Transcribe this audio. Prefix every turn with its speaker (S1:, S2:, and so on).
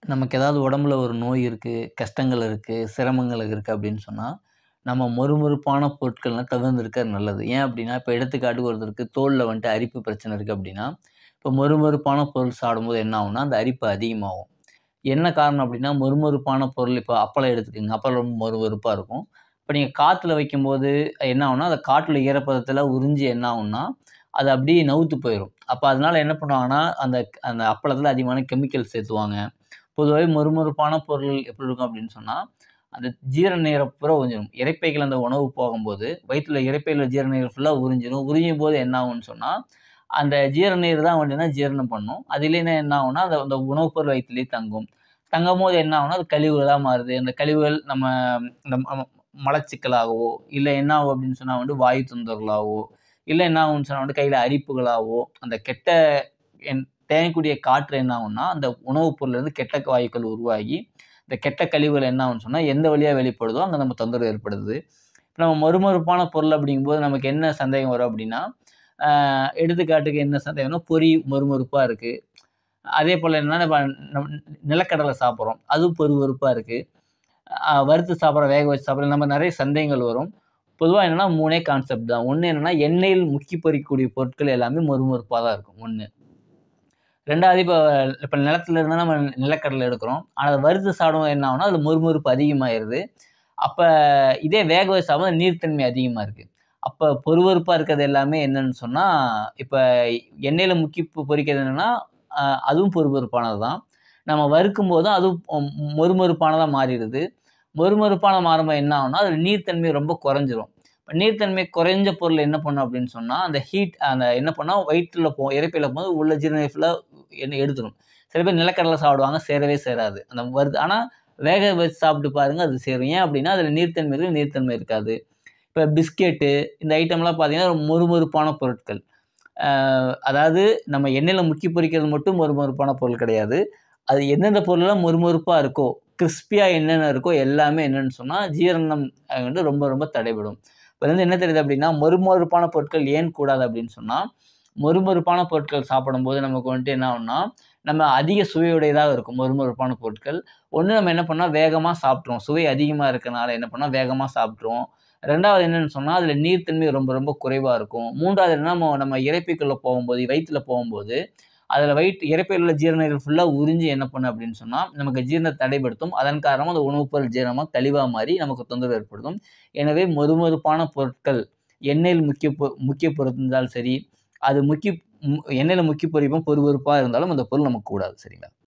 S1: நமக்கு ஏதாவது உடம்புல ஒரு நோய் இருக்கு, கஷ்டங்கள் இருக்கு, சிரமங்கள் இருக்கு அப்படின்னு சொன்னா, நம்ம மொறுமொறுப்பான பொருட்கள்லாம் தவிர்ந்திருக்கிறது நல்லது. ஏன் அப்படின்னா, இப்ப எடுத்துக்காட்டுக்கு ஒருத்தருக்கு தோல்ல வந்துட்டு அரிப்பு பிரச்சனை இருக்கு அப்படின்னா, இப்ப மொறுமொறுப்பான பொருள் சாப்பிடும்போது என்ன ஆகும்னா, அந்த அரிப்பு அதிகமாகும். என்ன காரணம் அப்படின்னா, மொறுமொறுப்பான பொருள் இப்ப அப்பளம் எடுத்துக்கங்க. அப்பளம் ரொம்ப மொறுமொறுப்பா இருக்கும். இப்ப நீங்க காத்துல வைக்கும்போது என்ன ஆகும்னா, அந்த காற்றுல ஈரப்பதத்துல உறிஞ்சு என்ன ஆகும்னா, அது அப்படியே நவுத்து போயிரும். அப்ப அதனால என்ன பண்ணுவாங்கன்னா, அந்த அந்த அப்பளத்துல அதிகமான கெமிக்கல் சேர்த்துவாங்க. பொதுவாவே மொறுமொறுப்பான பொருள் எப்படி இருக்கும் அப்படின்னு சொன்னா, அந்த ஜீரண நீர பூரா உறிஞ்சிரும். இரைப்பைக்குள்ள அந்த உணவு போகும்போது, வயித்துல இரைப்பையில ஜீரண நீர் ஃபுல்லா உறிஞ்சிரும். உறிஞ்சும்போது என்ன ஆகும்ன்னு சொன்னா, அந்த ஜீரண நீர் தான் வந்துனா ஜீரணம் பண்ணும். அது இல்லைன்னா என்ன ஆகும்னா, அந்த அந்த உணவு பொருள் வயித்திலேயே தங்கும். தங்கும்போது என்ன ஆகும்னா, அது கழிவுகளா மாறுது. அந்த கழிவுகள் நம்ம இந்த மலச்சிக்கலாகவோ, இல்ல என்ன ஆகும் அப்படின்னு சொன்னா வந்து வாயு தொந்தரவுகளாவோ, இல்ல என்ன ஆகும்ன்னு சொன்னா வந்து கையில அரிப்புகளாவோ, அந்த கெட்ட என் தேயக்கூடிய காற்று என்ன ஆகும்னா, அந்த உணவுப் பொருள்லேருந்து கெட்ட வாயுக்கள் உருவாகி, இந்த கெட்ட கழிவுகள் என்ன ஆகும்ன்னு சொன்னா, எந்த வழியா வெளிப்படுதோ, அங்க நம்ம தொந்தரவு ஏற்படுது. இப்ப நம்ம மொறுமொறுப்பான பொருள் அப்படிங்கும்போது நமக்கு என்ன சந்தேகம் வரும் அப்படின்னா, அ எடுத்துக்காட்டுக்கு என்ன சந்தேகம்னா, பொரி மொறுமொறுப்பா இருக்கு. அதேபோல என்னன்னா, இப்ப நம் நிலக்கடலை சாப்பிடுறோம். அதுவும் மொறுமொறுப்பா இருக்கு. வறுத்து சாப்பிடுறோம், வேக வச்சு சாப்பிடுறோம். இந்த மாரி நெறைய சந்தேகங்கள் வரும். பொதுவா என்னன்னா 3 கான்செப்ட் தான். ஒண்ணு என்னன்னா, எண்ணெயில் முக்கி பொரிக்கக்கூடிய பொருட்கள் எல்லாமே மொறுமொறுப்பா தான் இருக்கும். 1. 2வது இப்ப நிலத்துல இருந்து நம்ம நிலக்கடலை எடுக்கிறோம். ஆனா அத வறுத்து சாப்பிடும்போது என்ன ஆகும்னா, அதுல மொறுமொறுப்பு அதிகமாயிருது. அப்ப இதே வேக வச்சு சாப்பிடும்போது நீர்த்தன்மை அதிகமா இருக்கு. அப்ப பொறுபொறுப்பா இருக்கிறது எல்லாமே என்னன்னு சொன்னா, இப்ப எண்ணெயில முக்கி பொரிக்கிறது என்னன்னா, அ அதுவும் பொறுபொறுப்பானது தான். நம்ம வறுக்கும்போதும் அதுவும் மொறுமொறுப்பானதா மாறிடுது. மொறுமொறுப்பான மாறும்போது என்ன ஆகும்னா, அதுல நீர்த்தன்மை ரொம்ப குறைஞ்சிரும். நீர்த்தன்மை குறைஞ்ச பொருள் என்ன பண்ணும் அப்படின்னு சொன்னா, அந்த ஹீட் அந்த என்ன பண்ணும் வயிற்றுல இரைப்பையில போகும்போது உள்ள ஜீரண ஃபுல்லா எடுத்துரும். சில பேர் நிலக்கடலை சாப்பிடுவாங்க, சேரவே சேராது. அந்த வருது ஆனா வேக வச்சு சாப்பிட்டு பாருங்க அது சேரும். ஏன் அப்படின்னா, அதுல நீர்த்தன்மை இருக்கு, நீர்த்தன்மை இருக்காது. இப்ப பிஸ்கெட்டு இந்த ஐட்டம்லாம் பார்த்தீங்கன்னா, மொறுமொறுப்பான பொருட்கள். அ அதாவது நம்ம எண்ணெயில முக்கி பொரிக்கிறது மட்டும் மொறுமொறுப்பான பொருள் கிடையாது. அது எந்தெந்த பொருள்லாம் மொறுமொறுப்பா இருக்கோ, கிரிஸ்பியா என்னென்ன இருக்கோ எல்லாமே என்னன்னு சொன்னா, ஜீரணம் வந்து ரொம்ப ரொம்ப தடைபடும். இதுலருந்து என்ன தெரியுது அப்படின்னா, மொறுமொறுப்பான பொருட்கள் ஏன் கூடாது அப்படின்னு சொன்னா, மொறுமொறுப்பான பொருட்கள் சாப்பிடும்போது நமக்கு வந்துட்டு என்ன ஆகும்னா, நம்ம அதிக சுவையுடையதா இருக்கும் மொறுமொறுப்பான பொருட்கள். ஒண்ணு நம்ம என்ன பண்ணோம், வேகமா சாப்பிட்டுருவோம். சுவை அதிகமா இருக்கனால என்ன பண்ணோம், வேகமா சாப்பிட்டுருவோம். 2வது என்னன்னு சொன்னா, அதுல நீர்த்தன்மை ரொம்ப ரொம்ப குறைவா இருக்கும். 3வது என்னன்னா, நம்ம இரைப்பைக்குள்ள போகும்போது, வயித்துல போகும்போது, அதுல இரைப்பையில உள்ள ஜீரணிகள் ஃபுல்லா உறிஞ்சு என்ன பண்ணும் அப்படின்னு சொன்னா, நமக்கு ஜீரணத்த தடைப்படுத்தும். அதன் காரணமா அந்த உணவுப் பொருள் ஜீரணமா கழிவா மாறி நமக்கு தொந்தரவு ஏற்படுத்தும். எனவே மொறுமொறுப்பான பொருட்கள் எண்ணெயில் முக்கிய பொருந்தாலும் சரி, அது எண்ணெயில முக்கி பொரிப்போம் பொறுபொறுப்பா இருந்தாலும் அந்த பொருள் நமக்கு கூடாது. சரிங்களா?